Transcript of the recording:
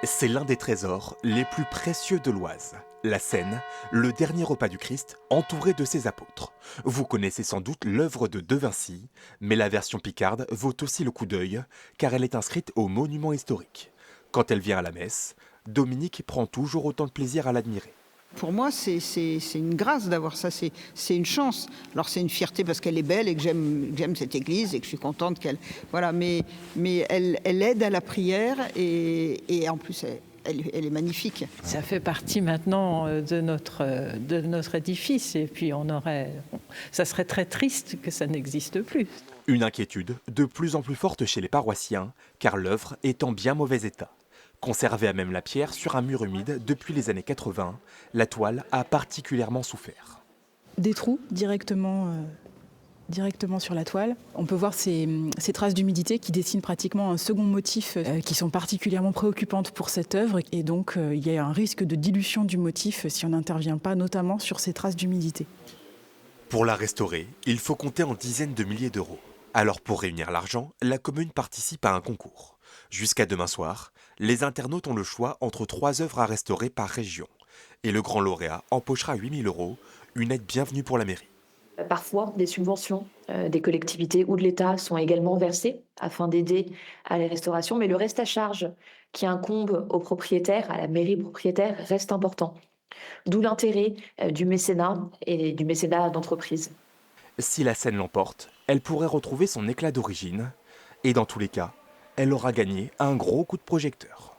C'est l'un des trésors les plus précieux de l'Oise. La Seine, le dernier repas du Christ, entouré de ses apôtres. Vous connaissez sans doute l'œuvre de De Vinci, mais la version picarde vaut aussi le coup d'œil, car elle est inscrite au monument historique. Quand elle vient à la messe, Dominique prend toujours autant de plaisir à l'admirer. Pour moi, c'est une grâce d'avoir ça, c'est une chance. Alors c'est une fierté parce qu'elle est belle et que j'aime cette église et que je suis contente qu'elle... Voilà, mais elle aide à la prière et en plus, elle est magnifique. Ça fait partie maintenant de notre édifice et puis ça serait très triste que ça n'existe plus. Une inquiétude de plus en plus forte chez les paroissiens, car l'œuvre est en bien mauvais état. Conservée à même la pierre sur un mur humide depuis les années 80, la toile a particulièrement souffert. Des trous directement sur la toile. On peut voir ces traces d'humidité qui dessinent pratiquement un second motif qui sont particulièrement préoccupantes pour cette œuvre. Et donc, il y a un risque de dilution du motif si on n'intervient pas, notamment sur ces traces d'humidité. Pour la restaurer, il faut compter en dizaines de milliers d'euros. Alors pour réunir l'argent, la commune participe à un concours. Jusqu'à demain soir, les internautes ont le choix entre 3 œuvres à restaurer par région. Et le grand lauréat empochera 8 000 euros, une aide bienvenue pour la mairie. Parfois, des subventions des collectivités ou de l'État sont également versées afin d'aider à la restauration, mais le reste à charge qui incombe aux propriétaires, à la mairie propriétaire, reste important. D'où l'intérêt du mécénat et du mécénat d'entreprise. Si la Seine l'emporte, elle pourrait retrouver son éclat d'origine. Et dans tous les cas, elle aura gagné un gros coup de projecteur.